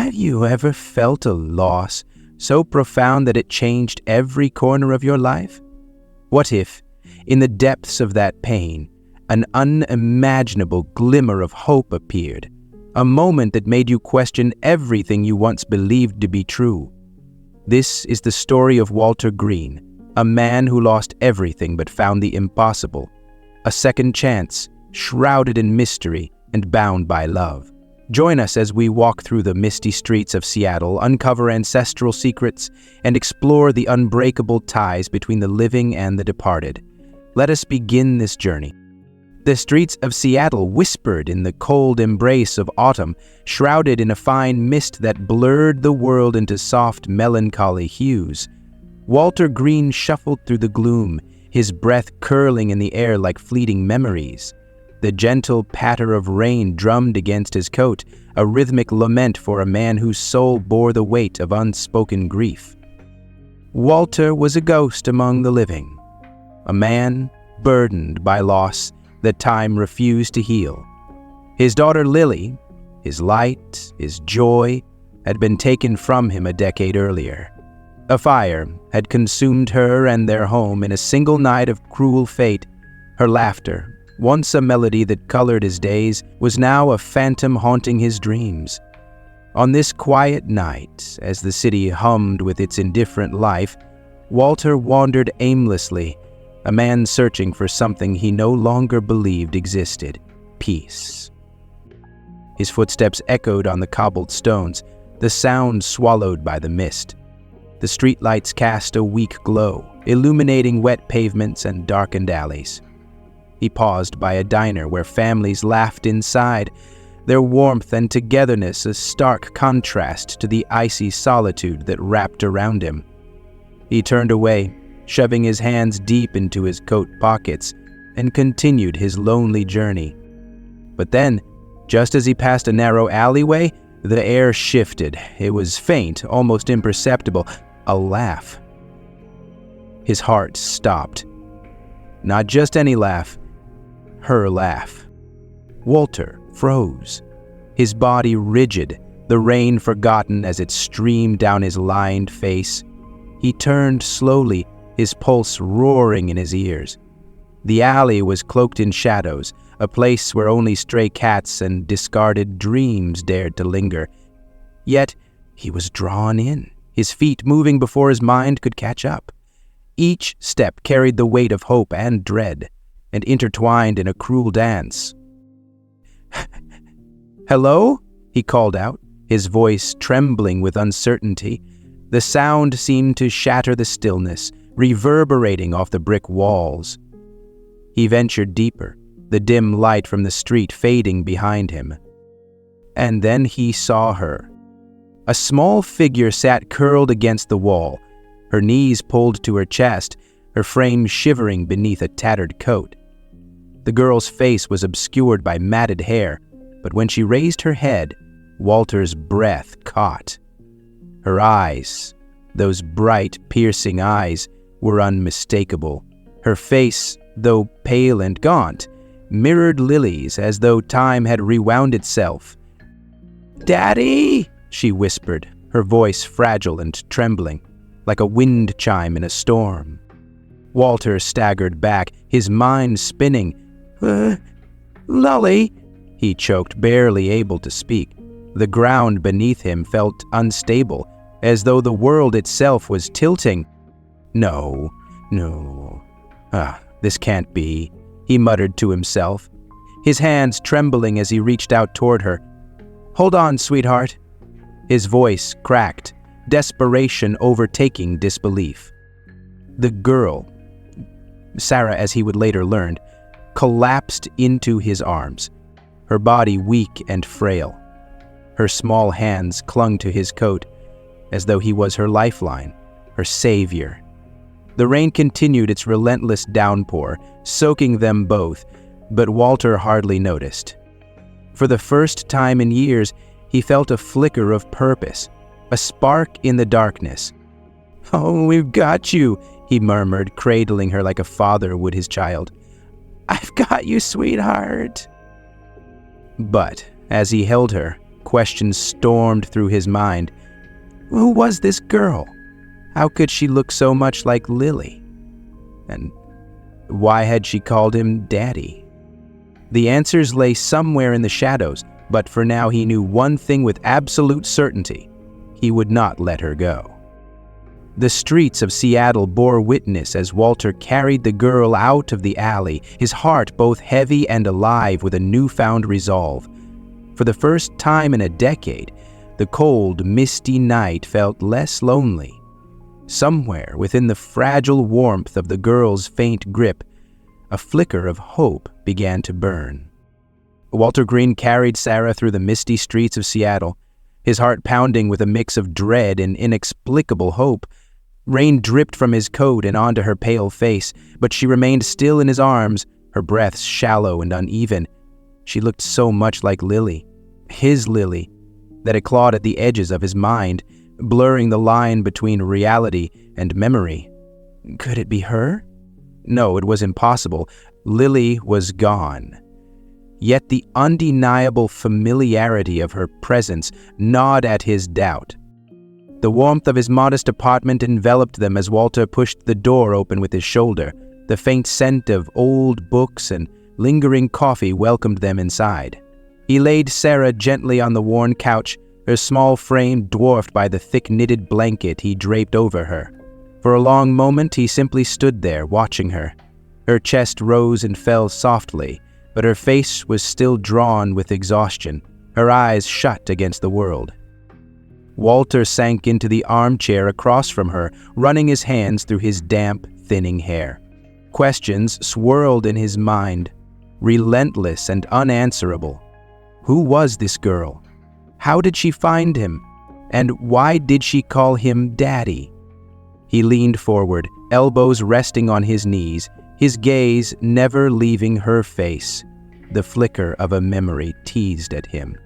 Have you ever felt a loss so profound that it changed every corner of your life? What if, in the depths of that pain, an unimaginable glimmer of hope appeared, a moment that made you question everything you once believed to be true? This is the story of Walter Green, a man who lost everything but found the impossible, a second chance, shrouded in mystery and bound by love. Join us as we walk through the misty streets of Seattle, uncover ancestral secrets, and explore the unbreakable ties between the living and the departed. Let us begin this journey. The streets of Seattle whispered in the cold embrace of autumn, shrouded in a fine mist that blurred the world into soft, melancholy hues. Walter Green shuffled through the gloom, his breath curling in the air like fleeting memories. The gentle patter of rain drummed against his coat, a rhythmic lament for a man whose soul bore the weight of unspoken grief. Walter was a ghost among the living, a man burdened by loss that time refused to heal. His daughter Lily, his light, his joy, had been taken from him a decade earlier. A fire had consumed her and their home in a single night of cruel fate. Her laughter, once a melody that colored his days, was now a phantom haunting his dreams. On this quiet night, as the city hummed with its indifferent life, Walter wandered aimlessly, a man searching for something he no longer believed existed: peace. His footsteps echoed on the cobbled stones, the sound swallowed by the mist. The streetlights cast a weak glow, illuminating wet pavements and darkened alleys. He paused by a diner where families laughed inside, their warmth and togetherness a stark contrast to the icy solitude that wrapped around him. He turned away, shoving his hands deep into his coat pockets, and continued his lonely journey. But then, just as he passed a narrow alleyway, the air shifted. It was faint, almost imperceptible, a laugh. His heart stopped. Not just any laugh, her laugh. Walter froze, his body rigid, the rain forgotten as it streamed down his lined face. He turned slowly, his pulse roaring in his ears. The alley was cloaked in shadows, a place where only stray cats and discarded dreams dared to linger. Yet he was drawn in, his feet moving before his mind could catch up. Each step carried the weight of hope and dread, and intertwined in a cruel dance. "Hello?" he called out, his voice trembling with uncertainty. The sound seemed to shatter the stillness, reverberating off the brick walls. He ventured deeper, the dim light from the street fading behind him. And then he saw her. A small figure sat curled against the wall, her knees pulled to her chest, her frame shivering beneath a tattered coat. The girl's face was obscured by matted hair, but when she raised her head, Walter's breath caught. Her eyes, those bright, piercing eyes, were unmistakable. Her face, though pale and gaunt, mirrored Lily's as though time had rewound itself. "Daddy!" she whispered, her voice fragile and trembling, like a wind chime in a storm. Walter staggered back, his mind spinning. Lolly," he choked, barely able to speak. The ground beneath him felt unstable, as though the world itself was tilting. No. This can't be," he muttered to himself, his hands trembling as he reached out toward her. "Hold on, sweetheart." His voice cracked, desperation overtaking disbelief. The girl, Sarah as he would later learn, collapsed into his arms, her body weak and frail. Her small hands clung to his coat, as though he was her lifeline, her savior. The rain continued its relentless downpour, soaking them both, but Walter hardly noticed. For the first time in years, he felt a flicker of purpose, a spark in the darkness. "Oh, we've got you," he murmured, cradling her like a father would his child. "I've got you, sweetheart." But as he held her, questions stormed through his mind. Who was this girl? How could she look so much like Lily? And why had she called him Daddy? The answers lay somewhere in the shadows, but for now he knew one thing with absolute certainty. He would not let her go. The streets of Seattle bore witness as Walter carried the girl out of the alley, his heart both heavy and alive with a newfound resolve. For the first time in a decade, the cold, misty night felt less lonely. Somewhere within the fragile warmth of the girl's faint grip, a flicker of hope began to burn. Walter Green carried Sarah through the misty streets of Seattle, his heart pounding with a mix of dread and inexplicable hope. Rain dripped from his coat and onto her pale face, but she remained still in his arms, her breaths shallow and uneven. She looked so much like Lily, his Lily, that it clawed at the edges of his mind, blurring the line between reality and memory. Could it be her? No, it was impossible. Lily was gone. Yet the undeniable familiarity of her presence gnawed at his doubt. The warmth of his modest apartment enveloped them as Walter pushed the door open with his shoulder. The faint scent of old books and lingering coffee welcomed them inside. He laid Sarah gently on the worn couch, her small frame dwarfed by the thick knitted blanket he draped over her. For a long moment he simply stood there, watching her. Her chest rose and fell softly, but her face was still drawn with exhaustion, her eyes shut against the world. Walter sank into the armchair across from her, running his hands through his damp, thinning hair. Questions swirled in his mind, relentless and unanswerable. Who was this girl? How did she find him? And why did she call him Daddy? He leaned forward, elbows resting on his knees, his gaze never leaving her face. The flicker of a memory teased at him.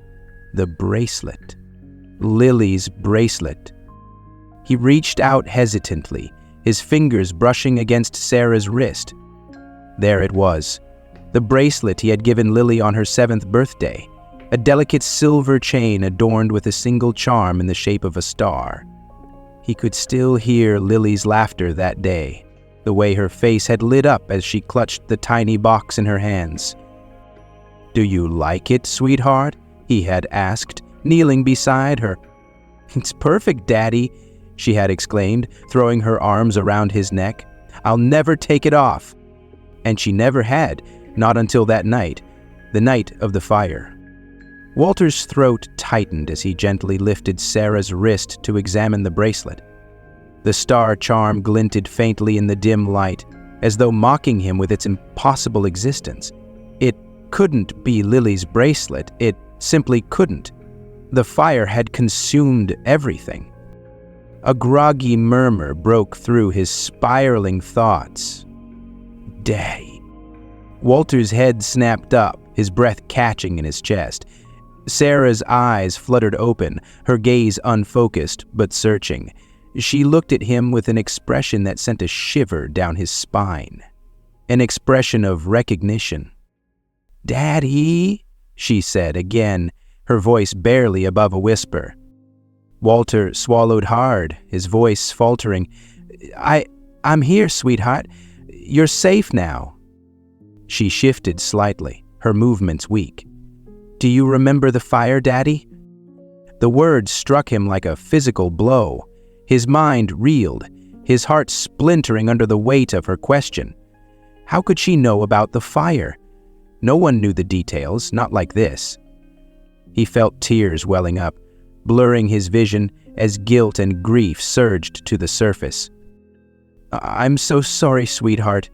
The bracelet. Lily's bracelet. He reached out hesitantly, his fingers brushing against Sarah's wrist. There it was, the bracelet he had given Lily on her 7th birthday, a delicate silver chain adorned with a single charm in the shape of a star. He could still hear Lily's laughter that day, the way her face had lit up as she clutched the tiny box in her hands. "Do you like it, sweetheart?" he had asked, kneeling beside her. "It's perfect, Daddy," she had exclaimed, throwing her arms around his neck. "I'll never take it off." And she never had, not until that night, the night of the fire. Walter's throat tightened as he gently lifted Sarah's wrist to examine the bracelet. The star charm glinted faintly in the dim light, as though mocking him with its impossible existence. It couldn't be Lily's bracelet. It simply couldn't. The fire had consumed everything. A groggy murmur broke through his spiraling thoughts. Daddy. Walter's head snapped up, his breath catching in his chest. Sarah's eyes fluttered open, her gaze unfocused but searching. She looked at him with an expression that sent a shiver down his spine. An expression of recognition. "Daddy," she said again, her voice barely above a whisper. Walter swallowed hard, his voice faltering. I'm here, sweetheart. You're safe now." She shifted slightly, her movements weak. "Do you remember the fire, Daddy?" The words struck him like a physical blow. His mind reeled, his heart splintering under the weight of her question. How could she know about the fire? No one knew the details, not like this. He felt tears welling up, blurring his vision as guilt and grief surged to the surface. "I'm so sorry, sweetheart,"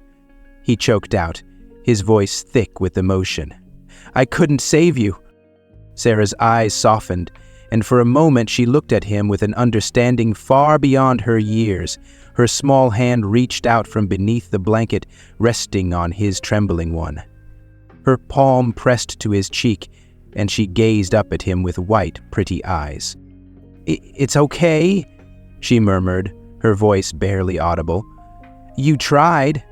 he choked out, his voice thick with emotion. "I couldn't save you." Sarah's eyes softened, and for a moment she looked at him with an understanding far beyond her years. Her small hand reached out from beneath the blanket, resting on his trembling one. Her palm pressed to his cheek, and she gazed up at him with white, pretty eyes. It's okay," she murmured, her voice barely audible. "You tried."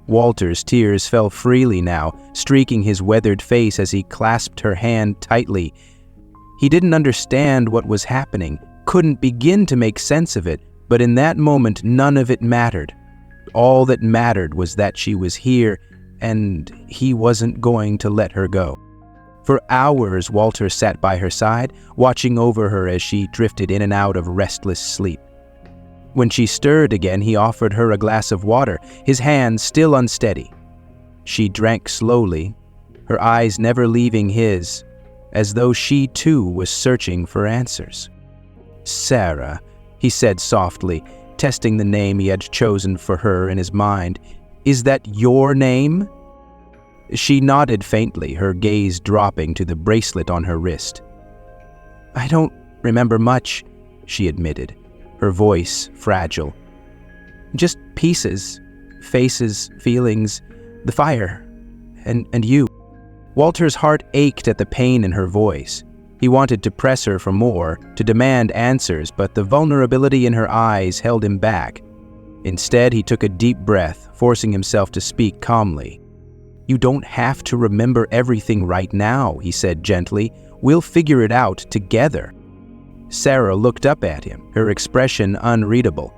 Walter's tears fell freely now, streaking his weathered face as he clasped her hand tightly, He didn't understand what was happening, couldn't begin to make sense of it, but in that moment none of it mattered. All that mattered was that she was here, and he wasn't going to let her go. For hours, Walter sat by her side, watching over her as she drifted in and out of restless sleep. When she stirred again, he offered her a glass of water, his hand still unsteady. She drank slowly, her eyes never leaving his, as though she too was searching for answers. "Sarah," he said softly, testing the name he had chosen for her in his mind. "Is that your name?" She nodded faintly, her gaze dropping to the bracelet on her wrist. "I don't remember much," she admitted, her voice fragile. "Just pieces, faces, feelings, the fire, and you." Walter's heart ached at the pain in her voice. He wanted to press her for more, to demand answers, but the vulnerability in her eyes held him back. Instead, he took a deep breath, forcing himself to speak calmly. "You don't have to remember everything right now," he said gently. "We'll figure it out together." Sarah looked up at him, her expression unreadable.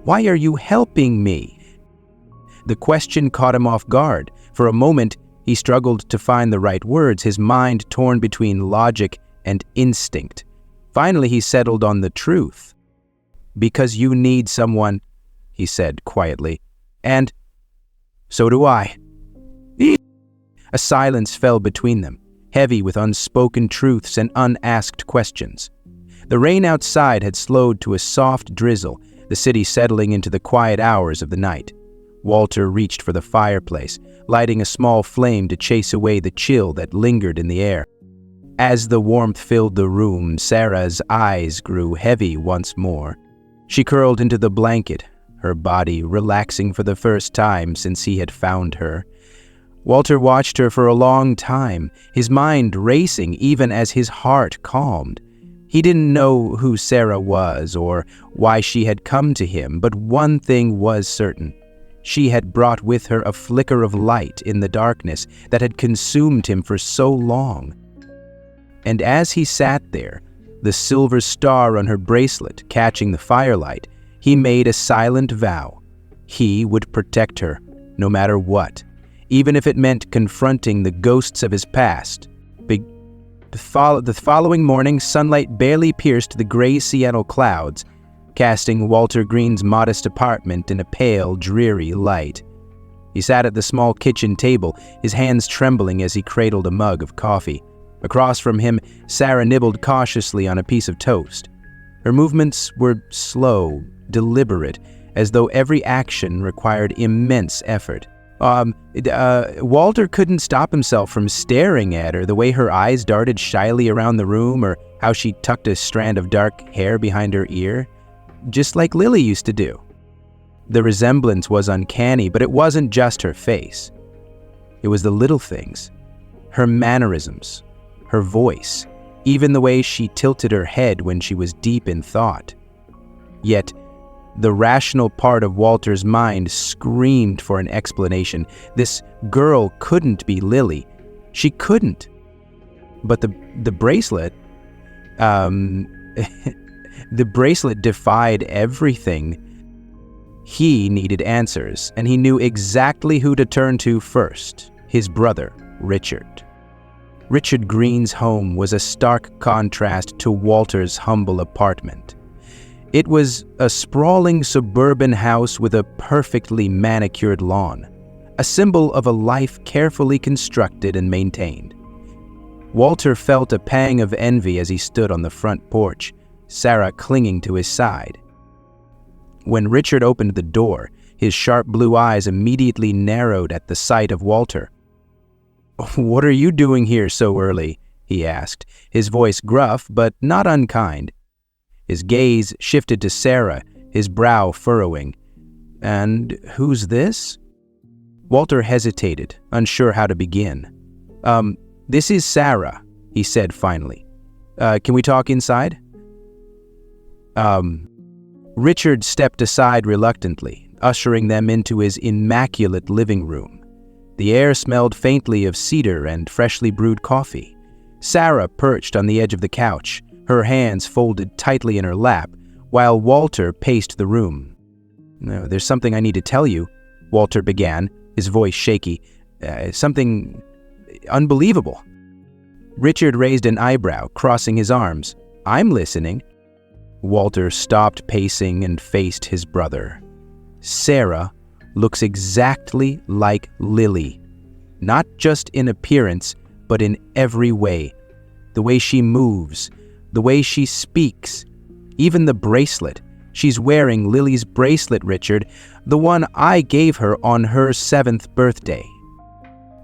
"Why are you helping me?" The question caught him off guard. For a moment, he struggled to find the right words, his mind torn between logic and instinct. Finally, he settled on the truth. "Because you need someone," he said quietly. "And so do I." A silence fell between them, heavy with unspoken truths and unasked questions. The rain outside had slowed to a soft drizzle, the city settling into the quiet hours of the night. Walter reached for the fireplace, lighting a small flame to chase away the chill that lingered in the air. As the warmth filled the room, Sarah's eyes grew heavy once more. She curled into the blanket, her body relaxing for the first time since he had found her. Walter watched her for a long time, his mind racing even as his heart calmed. He didn't know who Sarah was or why she had come to him, but one thing was certain. She had brought with her a flicker of light in the darkness that had consumed him for so long. And as he sat there, the silver star on her bracelet catching the firelight, he made a silent vow. He would protect her, no matter what, even if it meant confronting the ghosts of his past. The following morning, sunlight barely pierced the gray Seattle clouds, casting Walter Green's modest apartment in a pale, dreary light. He sat at the small kitchen table, his hands trembling as he cradled a mug of coffee. Across from him, Sarah nibbled cautiously on a piece of toast. Her movements were slow, deliberate, as though every action required immense effort. Walter couldn't stop himself from staring at her, the way her eyes darted shyly around the room, or how she tucked a strand of dark hair behind her ear, just like Lily used to do. The resemblance was uncanny, but it wasn't just her face. It was the little things, her mannerisms, her voice, even the way she tilted her head when she was deep in thought. Yet, the rational part of Walter's mind screamed for an explanation. This girl couldn't be Lily. She couldn't. But the bracelet, the bracelet defied everything. He needed answers, and he knew exactly who to turn to first: his brother, Richard. Richard Green's home was a stark contrast to Walter's humble apartment. It was a sprawling suburban house with a perfectly manicured lawn, a symbol of a life carefully constructed and maintained. Walter felt a pang of envy as he stood on the front porch, Sarah clinging to his side. When Richard opened the door, his sharp blue eyes immediately narrowed at the sight of Walter. "What are you doing here so early?" he asked, his voice gruff but not unkind. His gaze shifted to Sarah, his brow furrowing. "And who's this?" Walter hesitated, unsure how to begin. This is Sarah," he said finally. Can we talk inside?" Richard stepped aside reluctantly, ushering them into his immaculate living room. The air smelled faintly of cedar and freshly brewed coffee. Sarah perched on the edge of the couch, her hands folded tightly in her lap, while Walter paced the room. "There's something I need to tell you," Walter began, his voice shaky. "Something unbelievable." Richard raised an eyebrow, crossing his arms. "I'm listening." Walter stopped pacing and faced his brother. "Sarah looks exactly like Lily. Not just in appearance, but in every way. The way she moves, the way she speaks, even the bracelet. She's wearing Lily's bracelet, Richard, the one I gave her on her 7th birthday."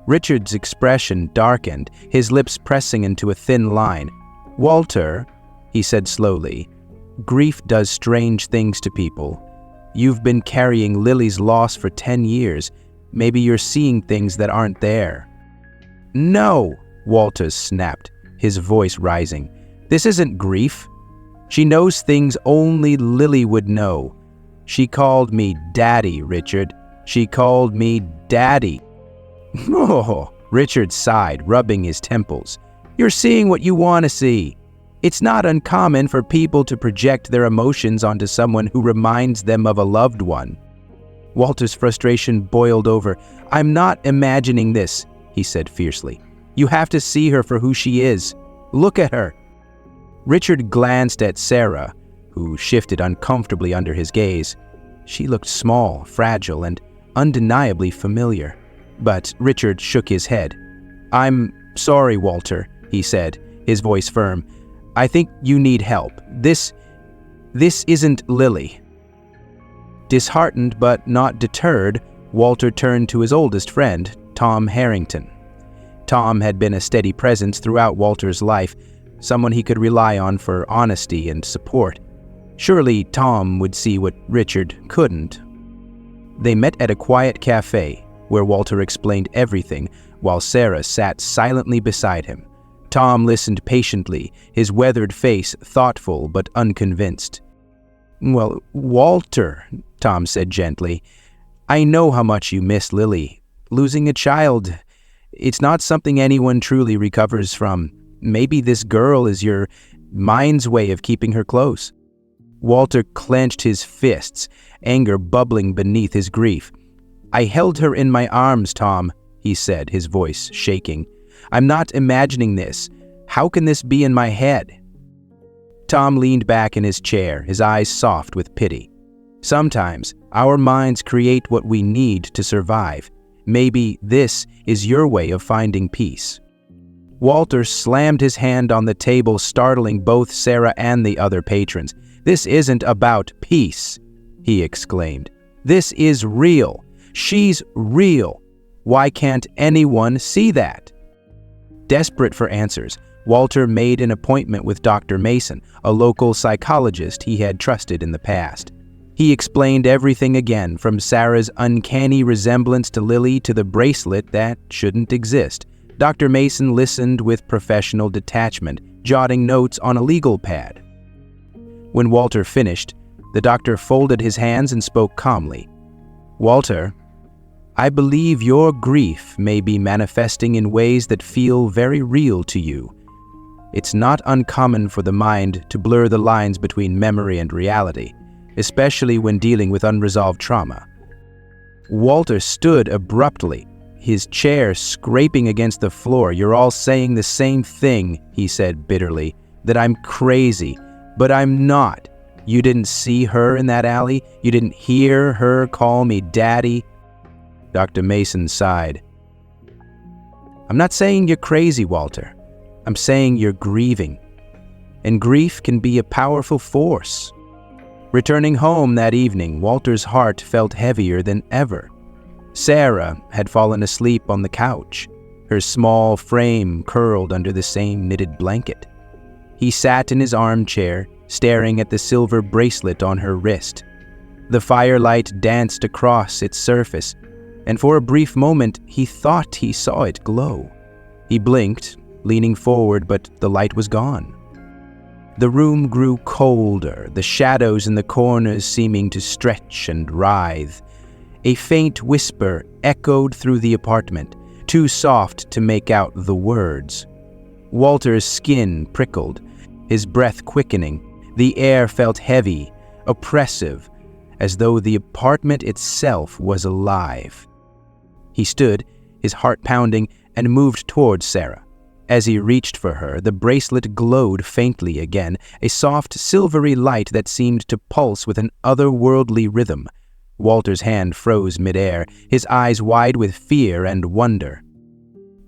Richard's expression darkened, his lips pressing into a thin line. "Walter," he said slowly, "grief does strange things to people. You've been carrying Lily's loss for 10 years. Maybe you're seeing things that aren't there." "No," Walter snapped, his voice rising. "This isn't grief. She knows things only Lily would know. She called me Daddy, Richard. She called me Daddy." "Oh," Richard sighed, rubbing his temples. "You're seeing what you want to see. It's not uncommon for people to project their emotions onto someone who reminds them of a loved one." Walter's frustration boiled over. "I'm not imagining this," he said fiercely. "You have to see her for who she is. Look at her." Richard glanced at Sarah, who shifted uncomfortably under his gaze. She looked small, fragile, and undeniably familiar. But Richard shook his head. "I'm sorry, Walter," he said, his voice firm. "I think you need help. This isn't Lily." Disheartened but not deterred, Walter turned to his oldest friend, Tom Harrington. Tom had been a steady presence throughout Walter's life, someone he could rely on for honesty and support. Surely Tom would see what Richard couldn't. They met at a quiet cafe, where Walter explained everything, while Sarah sat silently beside him. Tom listened patiently, his weathered face thoughtful but unconvinced. "Well, Walter," Tom said gently, "I know how much you miss Lily. Losing a child, it's not something anyone truly recovers from. Maybe this girl is your mind's way of keeping her close." Walter clenched his fists, anger bubbling beneath his grief. "I held her in my arms, Tom," he said, his voice shaking. "I'm not imagining this. How can this be in my head?" Tom leaned back in his chair, his eyes soft with pity. "Sometimes our minds create what we need to survive. Maybe this is your way of finding peace." Walter slammed his hand on the table, startling both Sarah and the other patrons. "This isn't about peace," he exclaimed. "This is real. She's real. Why can't anyone see that?" Desperate for answers, Walter made an appointment with Dr. Mason, a local psychologist he had trusted in the past. He explained everything again, from Sarah's uncanny resemblance to Lily to the bracelet that shouldn't exist. Dr. Mason listened with professional detachment, jotting notes on a legal pad. When Walter finished, the doctor folded his hands and spoke calmly. "Walter, I believe your grief may be manifesting in ways that feel very real to you. It's not uncommon for the mind to blur the lines between memory and reality, especially when dealing with unresolved trauma." Walter stood abruptly, his chair scraping against the floor. "You're all saying the same thing," he said bitterly, "that I'm crazy, but I'm not. You didn't see her in that alley? You didn't hear her call me Daddy?" Dr. Mason sighed. "I'm not saying you're crazy, Walter. I'm saying you're grieving. And grief can be a powerful force." Returning home that evening, Walter's heart felt heavier than ever. Sarah had fallen asleep on the couch, her small frame curled under the same knitted blanket. He sat in his armchair, staring at the silver bracelet on her wrist. The firelight danced across its surface, and for a brief moment he thought he saw it glow. He blinked, leaning forward, but the light was gone. The room grew colder, the shadows in the corners seeming to stretch and writhe. A faint whisper echoed through the apartment, too soft to make out the words. Walter's skin prickled, his breath quickening. The air felt heavy, oppressive, as though the apartment itself was alive. He stood, his heart pounding, and moved towards Sarah. As he reached for her, the bracelet glowed faintly again, a soft, silvery light that seemed to pulse with an otherworldly rhythm. Walter's hand froze midair, his eyes wide with fear and wonder.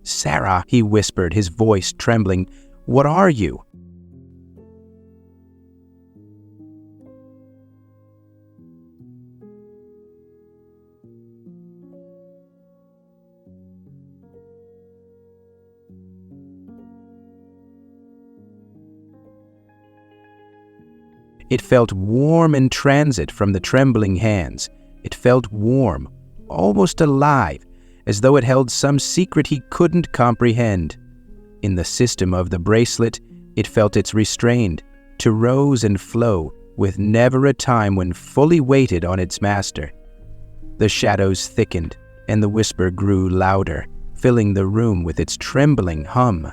"Sarah," he whispered, his voice trembling, "what are you?" It felt warm in transit from the trembling hands. It felt warm, almost alive, as though it held some secret he couldn't comprehend. In the system of the bracelet, it felt its restrained, to rose and flow, with never a time when fully weighted on its master. The shadows thickened, and the whisper grew louder, filling the room with its trembling hum.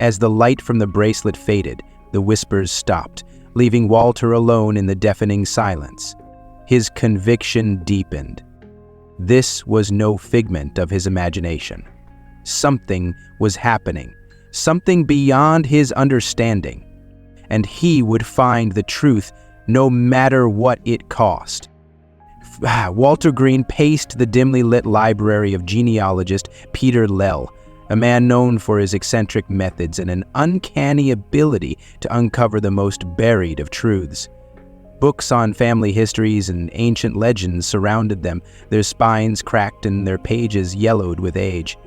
As the light from the bracelet faded, the whispers stopped, leaving Walter alone in the deafening silence. His conviction deepened. This was no figment of his imagination. Something was happening, something beyond his understanding, and he would find the truth no matter what it cost. Walter Green paced the dimly lit library of genealogist Peter Lell, a man known for his eccentric methods and an uncanny ability to uncover the most buried of truths. Books on family histories and ancient legends surrounded them, their spines cracked and their pages yellowed with age.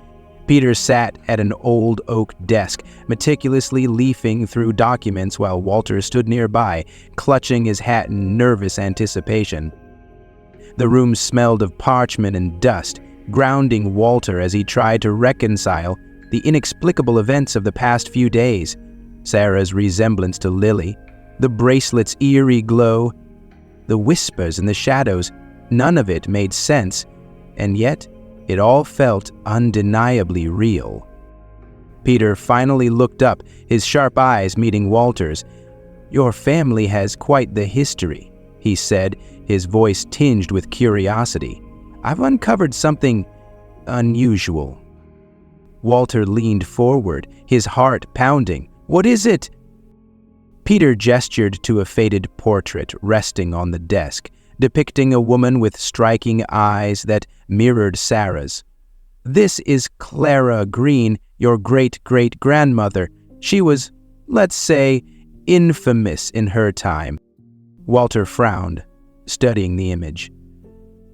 Peter sat at an old oak desk, meticulously leafing through documents while Walter stood nearby, clutching his hat in nervous anticipation. The room smelled of parchment and dust, grounding Walter as he tried to reconcile the inexplicable events of the past few days. Sarah's resemblance to Lily, the bracelet's eerie glow, the whispers in the shadows, none of it made sense, and yet it all felt undeniably real. Peter finally looked up, his sharp eyes meeting Walter's. "Your family has quite the history," he said, his voice tinged with curiosity. "I've uncovered something unusual." Walter leaned forward, his heart pounding. "What is it?" Peter gestured to a faded portrait resting on the desk, depicting a woman with striking eyes that mirrored Sarah's. "This is Clara Green, your great-great-grandmother. She was, let's say, infamous in her time." Walter frowned, studying the image.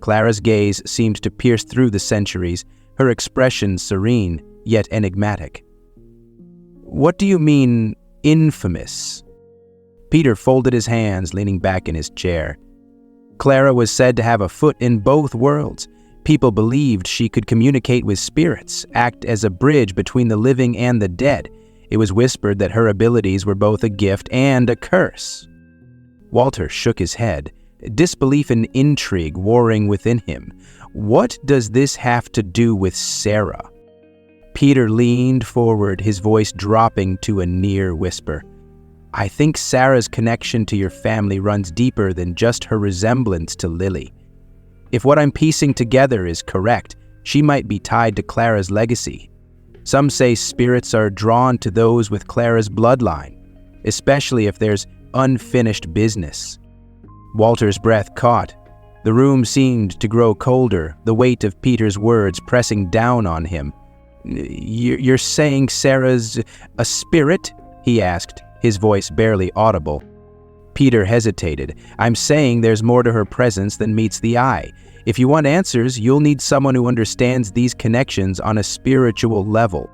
Clara's gaze seemed to pierce through the centuries, her expression serene, yet enigmatic. "What do you mean, infamous?" Peter folded his hands, leaning back in his chair. Clara was said to have a foot in both worlds. People believed she could communicate with spirits, act as a bridge between the living and the dead. It was whispered that her abilities were both a gift and a curse. Walter shook his head, disbelief and intrigue warring within him. What does this have to do with Sarah? Peter leaned forward, his voice dropping to a near whisper. "I think Sarah's connection to your family runs deeper than just her resemblance to Lily. If what I'm piecing together is correct, she might be tied to Clara's legacy. Some say spirits are drawn to those with Clara's bloodline, especially if there's unfinished business." Walter's breath caught. The room seemed to grow colder, the weight of Peter's words pressing down on him. You're saying Sarah's a spirit?" he asked, his voice barely audible. Peter hesitated. "I'm saying there's more to her presence than meets the eye. If you want answers, you'll need someone who understands these connections on a spiritual level."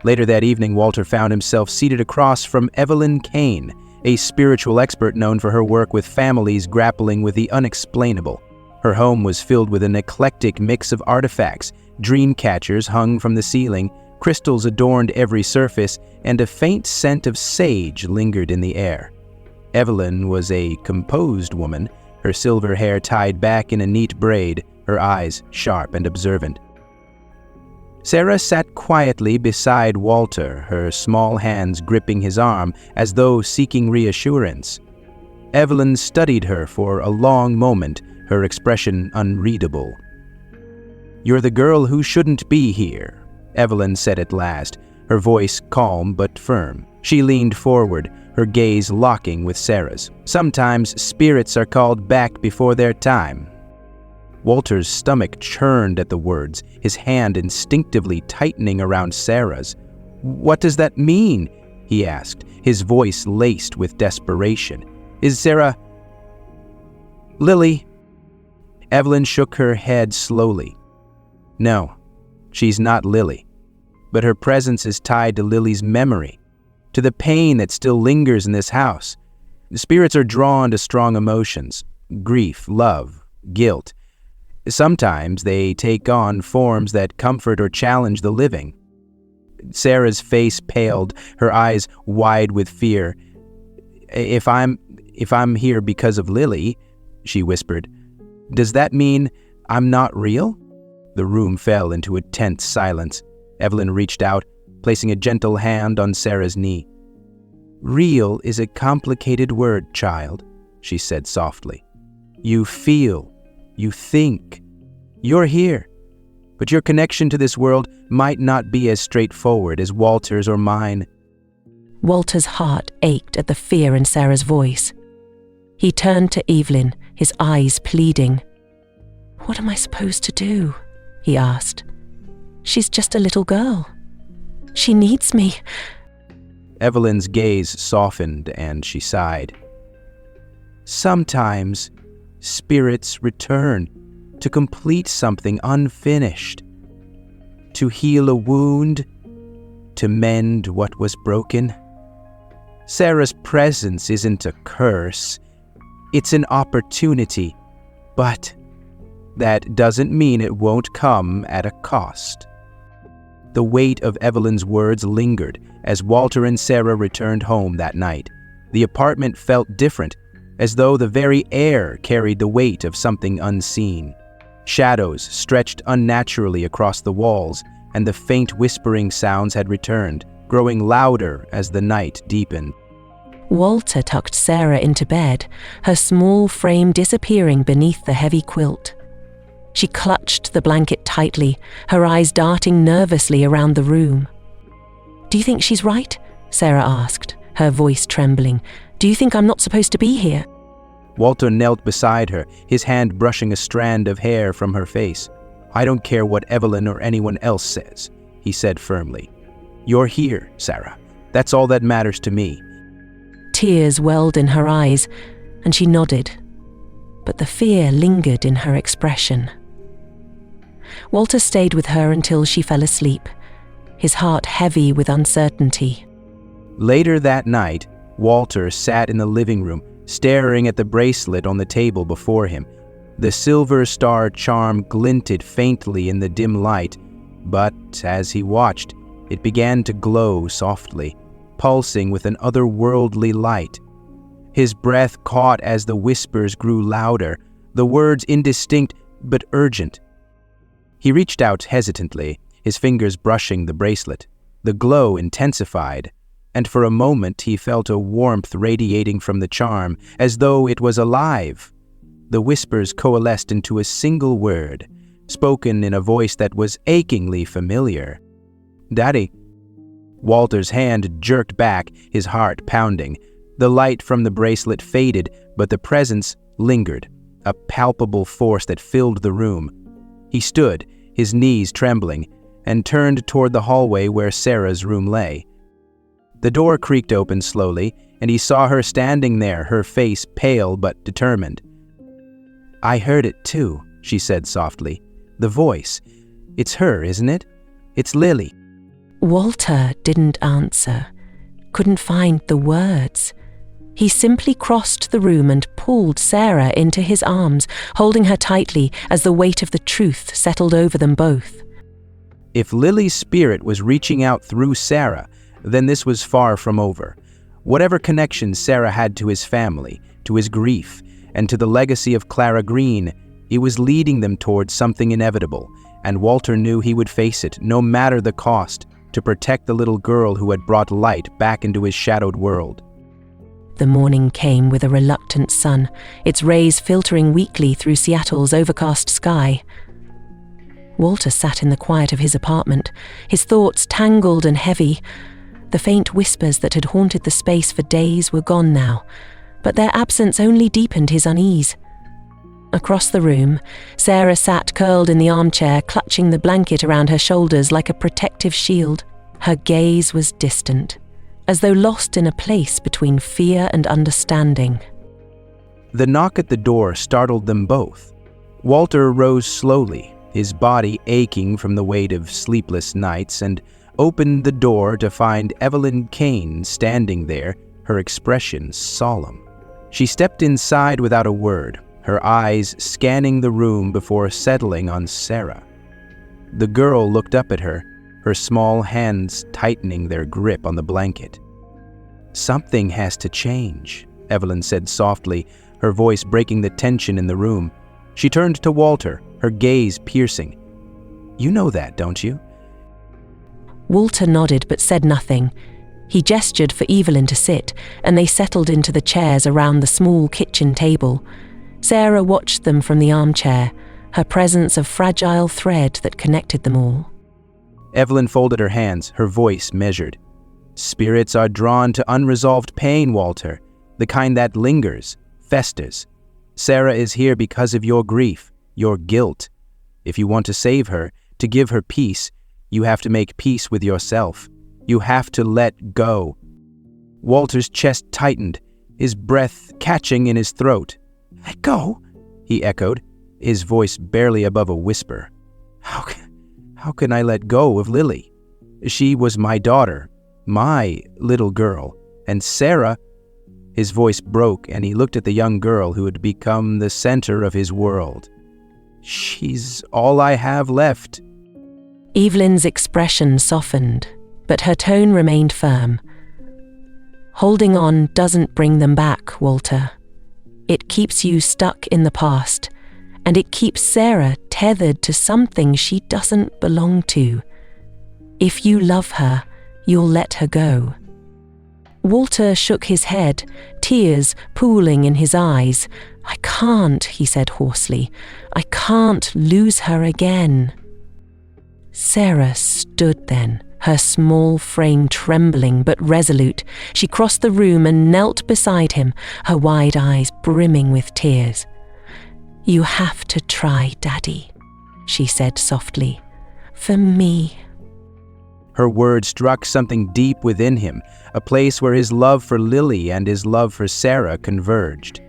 Later that evening, Walter found himself seated across from Evelyn Kane, a spiritual expert known for her work with families grappling with the unexplainable. Her home was filled with an eclectic mix of artifacts. Dream catchers hung from the ceiling, crystals adorned every surface, and a faint scent of sage lingered in the air. Evelyn was a composed woman, her silver hair tied back in a neat braid, her eyes sharp and observant. Sarah sat quietly beside Walter, her small hands gripping his arm as though seeking reassurance. Evelyn studied her for a long moment, her expression unreadable. "You're the girl who shouldn't be here," Evelyn said at last, her voice calm but firm. She leaned forward, her gaze locking with Sarah's. "Sometimes spirits are called back before their time." Walter's stomach churned at the words, his hand instinctively tightening around Sarah's. "What does that mean?" he asked, his voice laced with desperation. "Is Sarah... Lily?" Evelyn shook her head slowly. "No, she's not Lily. But her presence is tied to Lily's memory, to the pain that still lingers in this house. The spirits are drawn to strong emotions, grief, love, guilt. Sometimes they take on forms that comfort or challenge the living." Sarah's face paled, her eyes wide with fear. If I'm here because of Lily," she whispered, "does that mean I'm not real?" The room fell into a tense silence. Evelyn reached out, placing a gentle hand on Sarah's knee. "Real is a complicated word, child," she said softly. "You feel, you think. You're here, but your connection to this world might not be as straightforward as Walter's or mine." Walter's heart ached at the fear in Sarah's voice. He turned to Evelyn, his eyes pleading. "What am I supposed to do?" he asked. "She's just a little girl. She needs me." Evelyn's gaze softened and she sighed. "Sometimes spirits return to complete something unfinished, to heal a wound, to mend what was broken. Sarah's presence isn't a curse, it's an opportunity, but that doesn't mean it won't come at a cost." The weight of Evelyn's words lingered as Walter and Sarah returned home that night. The apartment felt different, as though the very air carried the weight of something unseen. Shadows stretched unnaturally across the walls, and the faint whispering sounds had returned, growing louder as the night deepened. Walter tucked Sarah into bed, her small frame disappearing beneath the heavy quilt. She clutched the blanket tightly, her eyes darting nervously around the room. "Do you think she's right?" Sarah asked, her voice trembling. "Do you think I'm not supposed to be here?" Walter knelt beside her, his hand brushing a strand of hair from her face. "I don't care what Evelyn or anyone else says," he said firmly. "You're here, Sarah. That's all that matters to me." Tears welled in her eyes, and she nodded, but the fear lingered in her expression. Walter stayed with her until she fell asleep, his heart heavy with uncertainty. Later that night, Walter sat in the living room, staring at the bracelet on the table before him. The silver star charm glinted faintly in the dim light, but as he watched, it began to glow softly, pulsing with an otherworldly light. His breath caught as the whispers grew louder, the words indistinct but urgent. He reached out hesitantly, his fingers brushing the bracelet. The glow intensified, and for a moment he felt a warmth radiating from the charm, as though it was alive. The whispers coalesced into a single word, spoken in a voice that was achingly familiar. "Daddy." Walter's hand jerked back, his heart pounding. The light from the bracelet faded, but the presence lingered, a palpable force that filled the room. He stood, his knees trembling, and turned toward the hallway where Sarah's room lay. The door creaked open slowly, and he saw her standing there, her face pale but determined. "I heard it too," she said softly. "The voice. It's her, isn't it? It's Lily." Walter didn't answer, couldn't find the words. He simply crossed the room and pulled Sarah into his arms, holding her tightly as the weight of the truth settled over them both. If Lily's spirit was reaching out through Sarah, then this was far from over. Whatever connection Sarah had to his family, to his grief, and to the legacy of Clara Green, it was leading them towards something inevitable, and Walter knew he would face it, no matter the cost, to protect the little girl who had brought light back into his shadowed world. The morning came with a reluctant sun, its rays filtering weakly through Seattle's overcast sky. Walter sat in the quiet of his apartment, his thoughts tangled and heavy. The faint whispers that had haunted the space for days were gone now, but their absence only deepened his unease. Across the room, Sarah sat curled in the armchair, clutching the blanket around her shoulders like a protective shield. Her gaze was distant, as though lost in a place between fear and understanding. The knock at the door startled them both. Walter rose slowly, his body aching from the weight of sleepless nights, and opened the door to find Evelyn Kane standing there, her expression solemn. She stepped inside without a word, her eyes scanning the room before settling on Sarah. The girl looked up at her, her small hands tightening their grip on the blanket. "Something has to change," Evelyn said softly, her voice breaking the tension in the room. She turned to Walter, her gaze piercing. "You know that, don't you?" Walter nodded but said nothing. He gestured for Evelyn to sit, and they settled into the chairs around the small kitchen table. Sarah watched them from the armchair, her presence a fragile thread that connected them all. Evelyn folded her hands, her voice measured. "Spirits are drawn to unresolved pain, Walter, the kind that lingers, festers. Sarah is here because of your grief, your guilt. If you want to save her, to give her peace, you have to make peace with yourself. You have to let go." Walter's chest tightened, his breath catching in his throat. "Let go?" he echoed, his voice barely above a whisper. How can I let go of Lily? She was my daughter, my little girl, and Sarah..." His voice broke and he looked at the young girl who had become the center of his world. "She's all I have left." Evelyn's expression softened, but her tone remained firm. "Holding on doesn't bring them back, Walter. It keeps you stuck in the past, and it keeps Sarah tethered to something she doesn't belong to. If you love her, you'll let her go." Walter shook his head, tears pooling in his eyes. "I can't," he said hoarsely. "I can't lose her again." Sarah stood then, her small frame trembling but resolute. She crossed the room and knelt beside him, her wide eyes brimming with tears. "You have to try, Daddy," she said softly. "For me." Her words struck something deep within him, a place where his love for Lily and his love for Sarah converged.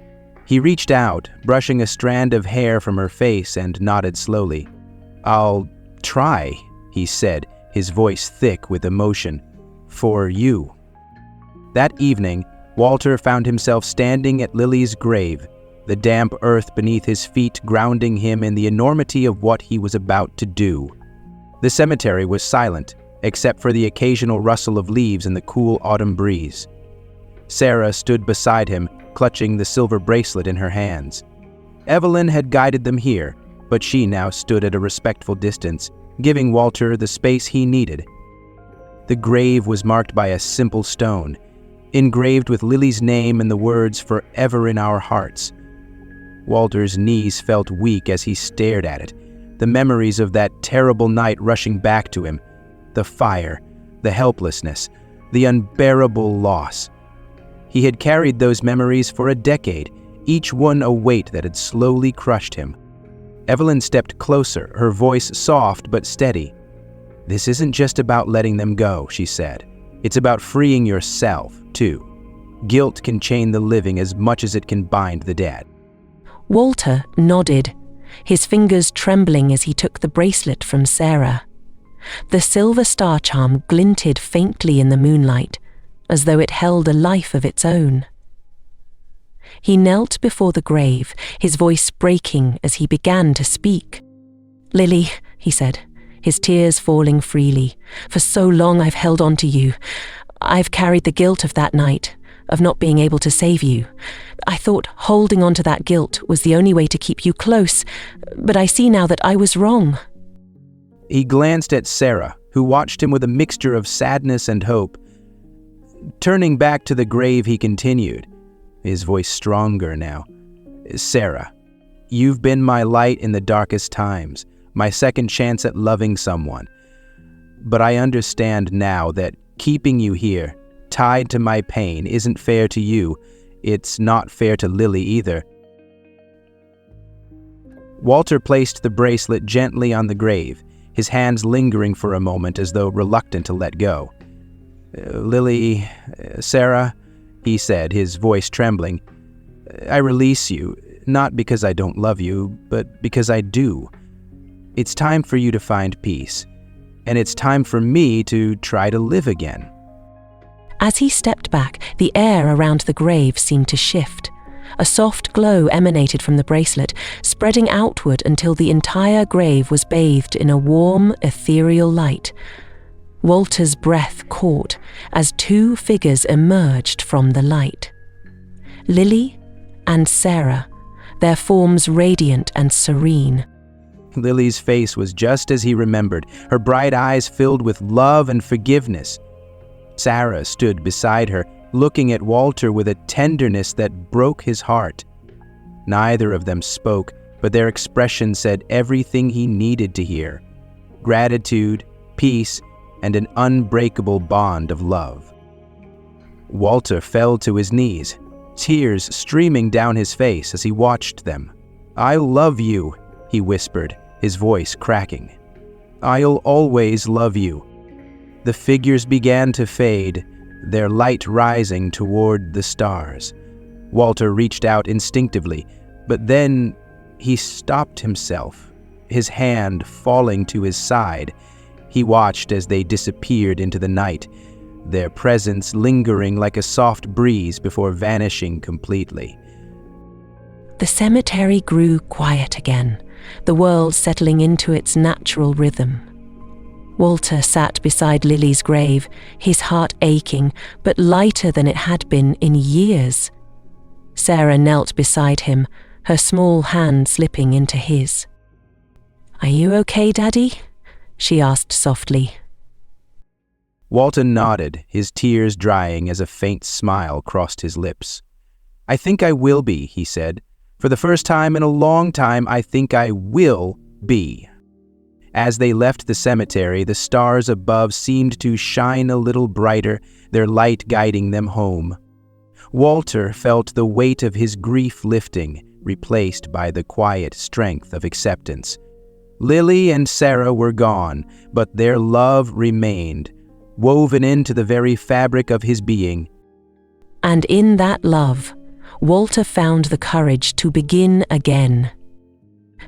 He reached out, brushing a strand of hair from her face, and nodded slowly. "I'll try," he said, his voice thick with emotion. "For you." That evening, Walter found himself standing at Lily's grave, the damp earth beneath his feet grounding him in the enormity of what he was about to do. The cemetery was silent, except for the occasional rustle of leaves in the cool autumn breeze. Sarah stood beside him, clutching the silver bracelet in her hands. Evelyn had guided them here, but she now stood at a respectful distance, giving Walter the space he needed. The grave was marked by a simple stone, engraved with Lily's name and the words "forever in our hearts." Walter's knees felt weak as he stared at it, the memories of that terrible night rushing back to him. The fire, the helplessness, the unbearable loss. He had carried those memories for a decade, each one a weight that had slowly crushed him. Evelyn stepped closer, her voice soft but steady. "This isn't just about letting them go," she said. "It's about freeing yourself, too. Guilt can chain the living as much as it can bind the dead." Walter nodded, his fingers trembling as he took the bracelet from Sarah. The silver star charm glinted faintly in the moonlight, as though it held a life of its own. He knelt before the grave, his voice breaking as he began to speak. "Lily," he said, his tears falling freely, "for so long I've held on to you. I've carried the guilt of that night, of not being able to save you. I thought holding on to that guilt was the only way to keep you close, but I see now that I was wrong." He glanced at Sarah, who watched him with a mixture of sadness and hope. Turning back to the grave, he continued, his voice stronger now. "Sarah, you've been my light in the darkest times, my second chance at loving someone. But I understand now that keeping you here, tied to my pain, isn't fair to you. It's not fair to Lily either." Walter placed the bracelet gently on the grave, his hands lingering for a moment as though reluctant to let go. "Lily, Sarah," he said, his voice trembling, "I release you, not because I don't love you, but because I do. It's time for you to find peace, and it's time for me to try to live again." As he stepped back, the air around the grave seemed to shift. A soft glow emanated from the bracelet, spreading outward until the entire grave was bathed in a warm, ethereal light. Walter's breath caught as two figures emerged from the light. Lily and Sarah, their forms radiant and serene. Lily's face was just as he remembered, her bright eyes filled with love and forgiveness. Sarah stood beside her, looking at Walter with a tenderness that broke his heart. Neither of them spoke, but their expression said everything he needed to hear: gratitude, peace, and an unbreakable bond of love. Walter fell to his knees, tears streaming down his face as he watched them. "I love you," he whispered, his voice cracking. "I'll always love you." The figures began to fade, their light rising toward the stars. Walter reached out instinctively, but then he stopped himself, his hand falling to his side. He watched as they disappeared into the night, their presence lingering like a soft breeze before vanishing completely. The cemetery grew quiet again, the world settling into its natural rhythm. Walter sat beside Lily's grave, his heart aching, but lighter than it had been in years. Sarah knelt beside him, her small hand slipping into his. "Are you okay, Daddy?" she asked softly. Walter nodded, his tears drying as a faint smile crossed his lips. "I think I will be," he said. "For the first time in a long time, I think I will be." As they left the cemetery, the stars above seemed to shine a little brighter, their light guiding them home. Walter felt the weight of his grief lifting, replaced by the quiet strength of acceptance. Lily and Sarah were gone, but their love remained, woven into the very fabric of his being. And in that love, Walter found the courage to begin again.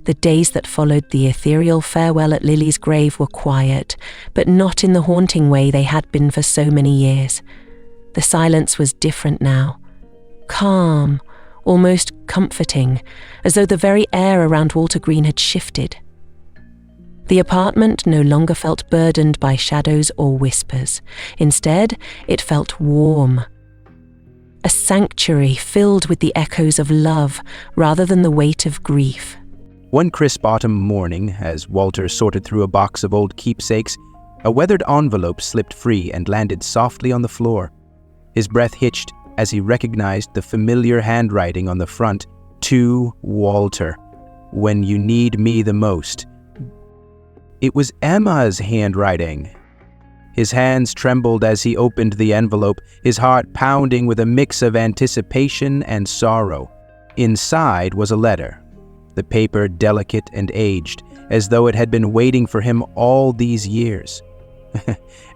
The days that followed the ethereal farewell at Lily's grave were quiet, but not in the haunting way they had been for so many years. The silence was different now. Calm, almost comforting, as though the very air around Walter Green had shifted. The apartment no longer felt burdened by shadows or whispers. Instead, it felt warm. A sanctuary filled with the echoes of love rather than the weight of grief. One crisp autumn morning, as Walter sorted through a box of old keepsakes, a weathered envelope slipped free and landed softly on the floor. His breath hitched as he recognized the familiar handwriting on the front, "To Walter, when you need me the most." It was Emma's handwriting. His hands trembled as he opened the envelope, his heart pounding with a mix of anticipation and sorrow. Inside was a letter, the paper delicate and aged, as though it had been waiting for him all these years.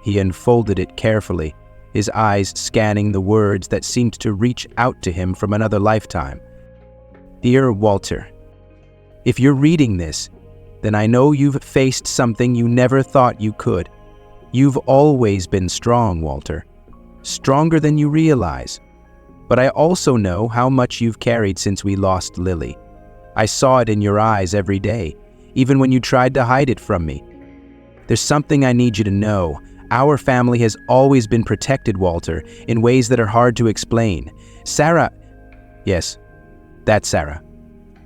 He unfolded it carefully, his eyes scanning the words that seemed to reach out to him from another lifetime. "Dear Walter, if you're reading this, then I know you've faced something you never thought you could. You've always been strong, Walter. Stronger than you realize. but I also know how much you've carried since we lost Lily. I saw it in your eyes every day, even when you tried to hide it from me. There's something I need you to know. Our family has always been protected, Walter, in ways that are hard to explain. Sarah, yes, that's Sarah,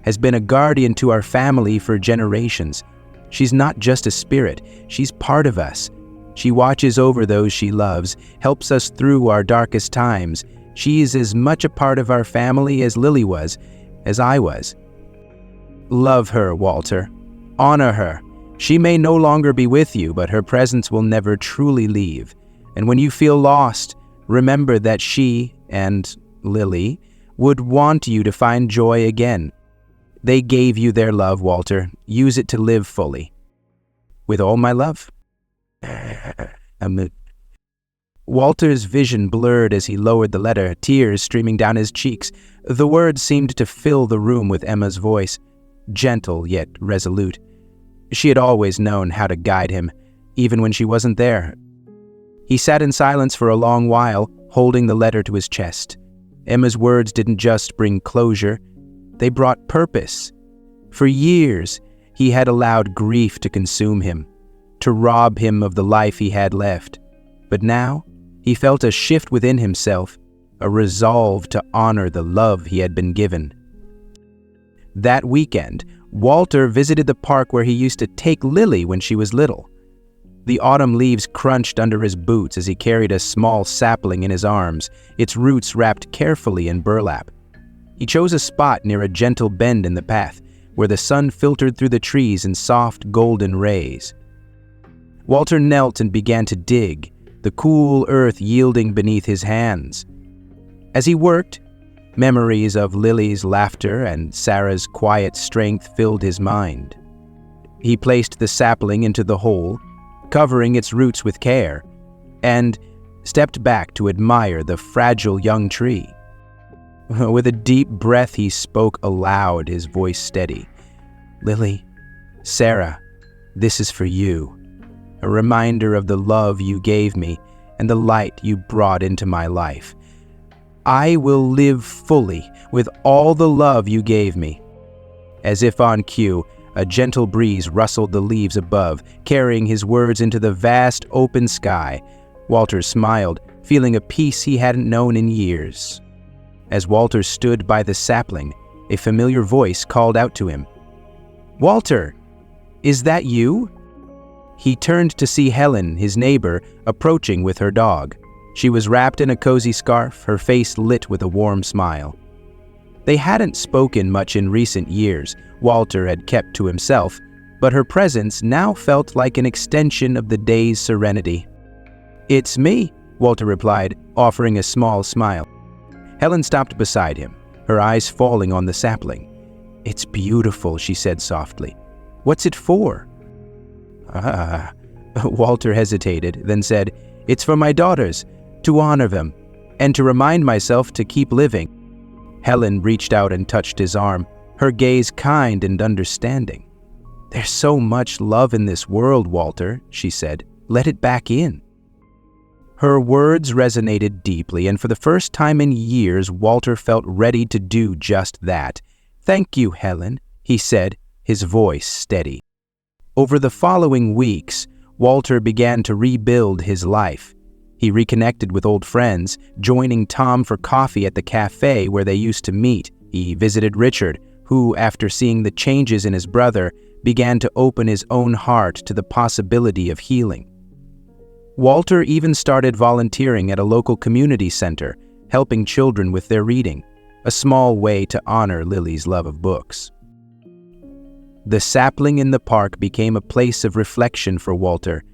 has been a guardian to our family for generations. She's not just a spirit, she's part of us. She watches over those she loves, helps us through our darkest times. She's as much a part of our family as Lily was, as I was. Love her, Walter. Honor her. She may no longer be with you, but her presence will never truly leave. And when you feel lost, remember that she and Lily would want you to find joy again. They gave you their love, Walter. Use it to live fully. With all my love. Walter's vision blurred as he lowered the letter, tears streaming down his cheeks. The words seemed to fill the room with Emma's voice, gentle yet resolute. She had always known how to guide him, even when she wasn't there. He sat in silence for a long while, holding the letter to his chest. Emma's words didn't just bring closure, they brought purpose. For years, he had allowed grief to consume him, to rob him of the life he had left. But now, he felt a shift within himself, a resolve to honor the love he had been given. That weekend, Walter visited the park where he used to take Lily when she was little. The autumn leaves crunched under his boots as he carried a small sapling in his arms, its roots wrapped carefully in burlap. He chose a spot near a gentle bend in the path, where the sun filtered through the trees in soft golden rays. Walter knelt and began to dig, the cool earth yielding beneath his hands. As he worked, memories of Lily's laughter and Sarah's quiet strength filled his mind. He placed the sapling into the hole, covering its roots with care, and stepped back to admire the fragile young tree. With a deep breath, he spoke aloud, his voice steady. "Lily, Sarah, this is for you. A reminder of the love you gave me and the light you brought into my life. I will live fully with all the love you gave me." As if on cue, a gentle breeze rustled the leaves above, carrying his words into the vast open sky. Walter smiled, feeling a peace he hadn't known in years. As Walter stood by the sapling, a familiar voice called out to him. "Walter, is that you?" He turned to see Helen, his neighbor, approaching with her dog. She was wrapped in a cozy scarf, her face lit with a warm smile. They hadn't spoken much in recent years, Walter had kept to himself, but her presence now felt like an extension of the day's serenity. "It's me," Walter replied, offering a small smile. Helen stopped beside him, her eyes falling on the sapling. "It's beautiful," she said softly. "What's it for?" Walter hesitated, then said, "It's for my daughters, to honor them, and to remind myself to keep living." Helen reached out and touched his arm, her gaze kind and understanding. "There's so much love in this world, Walter," she said. "Let it back in." Her words resonated deeply, and for the first time in years, Walter felt ready to do just that. "Thank you, Helen," he said, his voice steady. Over the following weeks, Walter began to rebuild his life. He reconnected with old friends, joining Tom for coffee at the cafe where they used to meet. He visited Richard, who, after seeing the changes in his brother, began to open his own heart to the possibility of healing. Walter even started volunteering at a local community center, helping children with their reading, a small way to honor Lily's love of books. The sapling in the park became a place of reflection for Walter,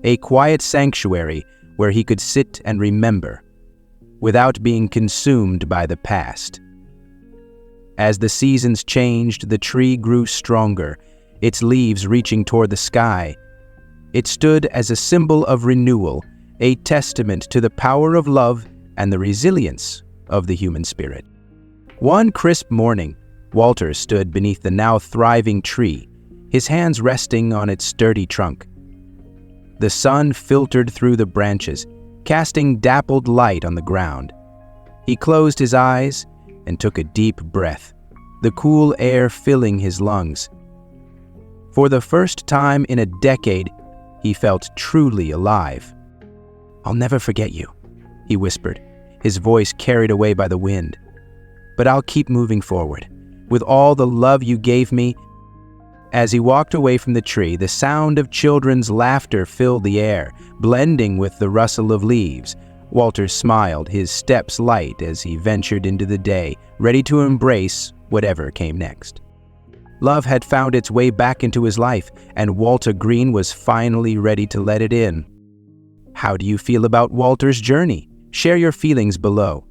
a quiet sanctuary where he could sit and remember, without being consumed by the past. As the seasons changed, the tree grew stronger, its leaves reaching toward the sky. It stood as a symbol of renewal, a testament to the power of love and the resilience of the human spirit. One crisp morning, Walter stood beneath the now thriving tree, his hands resting on its sturdy trunk. The sun filtered through the branches, casting dappled light on the ground. He closed his eyes and took a deep breath, the cool air filling his lungs. For the first time in a decade, he felt truly alive. "I'll never forget you," he whispered, his voice carried away by the wind. "But I'll keep moving forward, with all the love you gave me." As he walked away from the tree, the sound of children's laughter filled the air, blending with the rustle of leaves. Walter smiled, his steps light as he ventured into the day, ready to embrace whatever came next. Love had found its way back into his life, and Walter Green was finally ready to let it in. How do you feel about Walter's journey? Share your feelings below.